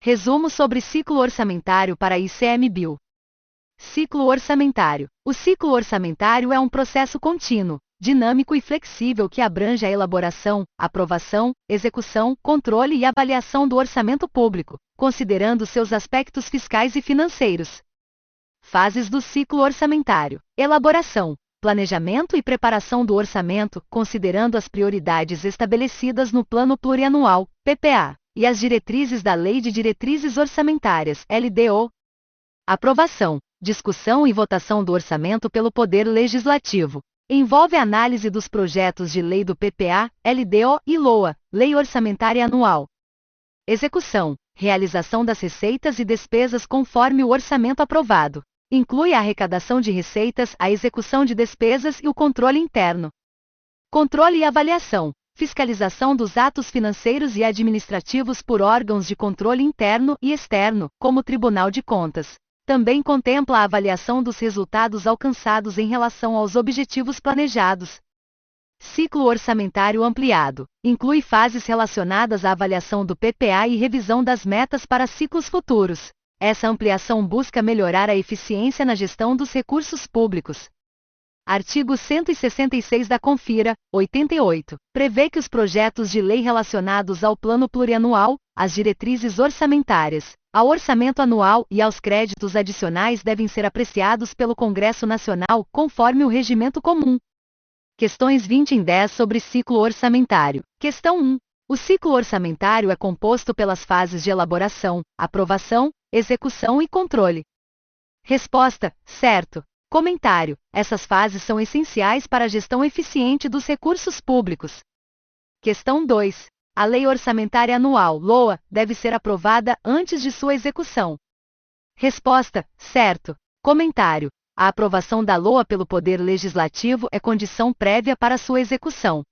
Resumo sobre ciclo orçamentário para ICMBio. Ciclo orçamentário. O ciclo orçamentário é um processo contínuo, dinâmico e flexível que abrange a elaboração, aprovação, execução, controle e avaliação do orçamento público, considerando seus aspectos fiscais e financeiros. Fases do ciclo orçamentário: elaboração, planejamento e preparação do orçamento, considerando as prioridades estabelecidas no Plano Plurianual, PPA, e as diretrizes da Lei de Diretrizes Orçamentárias, LDO. Aprovação, discussão e votação do orçamento pelo Poder Legislativo. Envolve a análise dos projetos de lei do PPA, LDO e LOA, Lei Orçamentária Anual. Execução, realização das receitas e despesas conforme o orçamento aprovado. Inclui a arrecadação de receitas, a execução de despesas e o controle interno. Controle e avaliação, fiscalização dos atos financeiros e administrativos por órgãos de controle interno e externo, como o Tribunal de Contas. Também contempla a avaliação dos resultados alcançados em relação aos objetivos planejados. Ciclo orçamentário ampliado. Inclui fases relacionadas à avaliação do PPA e revisão das metas para ciclos futuros. Essa ampliação busca melhorar a eficiência na gestão dos recursos públicos. Artigo 166 da Confira, 88, prevê que os projetos de lei relacionados ao Plano Plurianual, às diretrizes orçamentárias, ao orçamento anual e aos créditos adicionais devem ser apreciados pelo Congresso Nacional conforme o regimento comum. Questões 20 em 10 sobre ciclo orçamentário. Questão 1. O ciclo orçamentário é composto pelas fases de elaboração, aprovação, execução e controle. Resposta: certo. Comentário: essas fases são essenciais para a gestão eficiente dos recursos públicos. Questão 2. A Lei Orçamentária Anual, LOA, deve ser aprovada antes de sua execução. Resposta: certo. Comentário: a aprovação da LOA pelo Poder Legislativo é condição prévia para sua execução.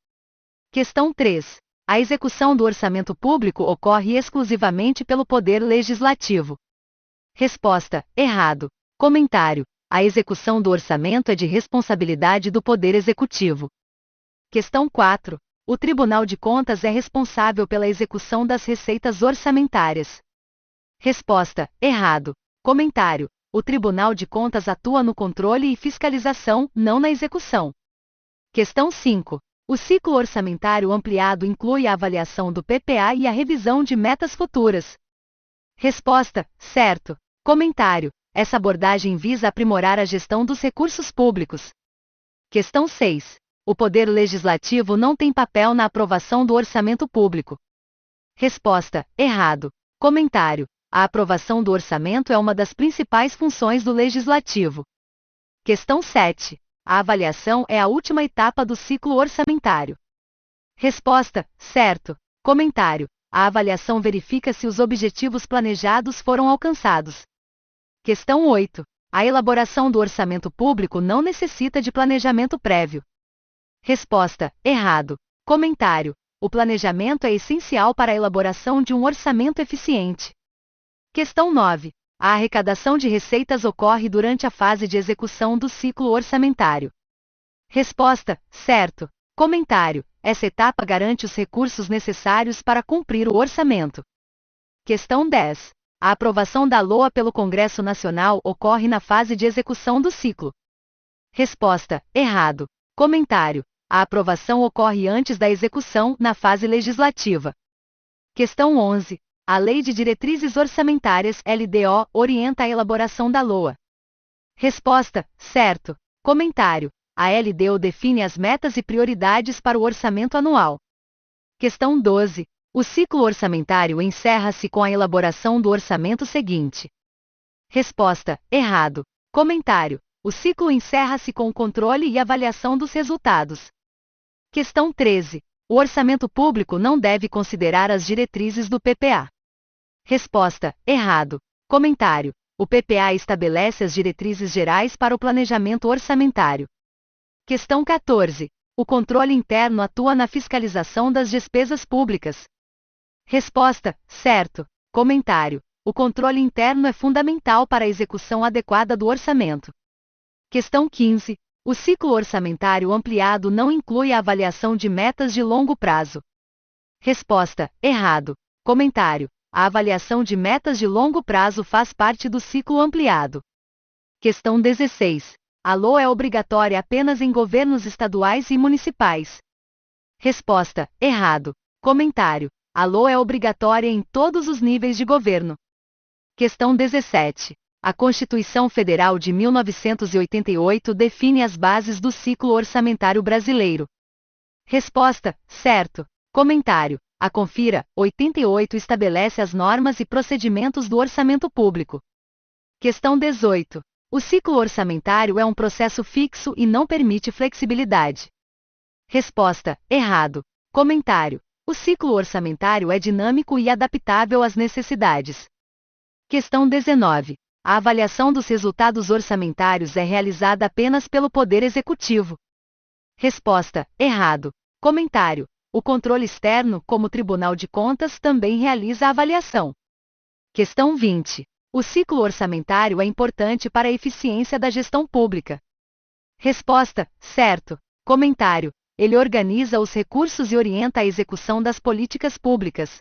Questão 3. A execução do orçamento público ocorre exclusivamente pelo Poder Legislativo. Resposta: errado. Comentário: a execução do orçamento é de responsabilidade do Poder Executivo. Questão 4. O Tribunal de Contas é responsável pela execução das receitas orçamentárias. Resposta: errado. Comentário: o Tribunal de Contas atua no controle e fiscalização, não na execução. Questão 5. O ciclo orçamentário ampliado inclui a avaliação do PPA e a revisão de metas futuras. Resposta: certo. Comentário: essa abordagem visa aprimorar a gestão dos recursos públicos. Questão 6. O Poder Legislativo não tem papel na aprovação do orçamento público. Resposta: errado. Comentário: a aprovação do orçamento é uma das principais funções do Legislativo. Questão 7. A avaliação é a última etapa do ciclo orçamentário. Resposta: certo. Comentário: a avaliação verifica se os objetivos planejados foram alcançados. Questão 8. A elaboração do orçamento público não necessita de planejamento prévio. Resposta: errado. Comentário: o planejamento é essencial para a elaboração de um orçamento eficiente. Questão 9. A arrecadação de receitas ocorre durante a fase de execução do ciclo orçamentário. Resposta: certo. Comentário: essa etapa garante os recursos necessários para cumprir o orçamento. Questão 10. A aprovação da LOA pelo Congresso Nacional ocorre na fase de execução do ciclo. Resposta: errado. Comentário: a aprovação ocorre antes da execução, na fase legislativa. Questão 11. A Lei de Diretrizes Orçamentárias, LDO, orienta a elaboração da LOA. Resposta: certo. Comentário: a LDO define as metas e prioridades para o orçamento anual. Questão 12. O ciclo orçamentário encerra-se com a elaboração do orçamento seguinte. Resposta: errado. Comentário: o ciclo encerra-se com o controle e avaliação dos resultados. Questão 13. O orçamento público não deve considerar as diretrizes do PPA. Resposta: errado. Comentário: o PPA estabelece as diretrizes gerais para o planejamento orçamentário. Questão 14. O controle interno atua na fiscalização das despesas públicas. Resposta: certo. Comentário: o controle interno é fundamental para a execução adequada do orçamento. Questão 15. O ciclo orçamentário ampliado não inclui a avaliação de metas de longo prazo. Resposta: errado. Comentário: A avaliação de metas de longo prazo faz parte do ciclo ampliado. Questão 16. A LOA é obrigatória apenas em governos estaduais e municipais. Resposta: errado. Comentário: a LOA é obrigatória em todos os níveis de governo. Questão 17. A Constituição Federal de 1988 define as bases do ciclo orçamentário brasileiro. Resposta: certo. Comentário: a Confira 88 estabelece as normas e procedimentos do orçamento público. Questão 18. O ciclo orçamentário é um processo fixo e não permite flexibilidade. Resposta: errado. Comentário: o ciclo orçamentário é dinâmico e adaptável às necessidades. Questão 19. A avaliação dos resultados orçamentários é realizada apenas pelo Poder Executivo. Resposta: errado. Comentário: o controle externo, como o Tribunal de Contas, também realiza a avaliação. Questão 20. O ciclo orçamentário é importante para a eficiência da gestão pública. Resposta: certo. Comentário: ele organiza os recursos e orienta a execução das políticas públicas.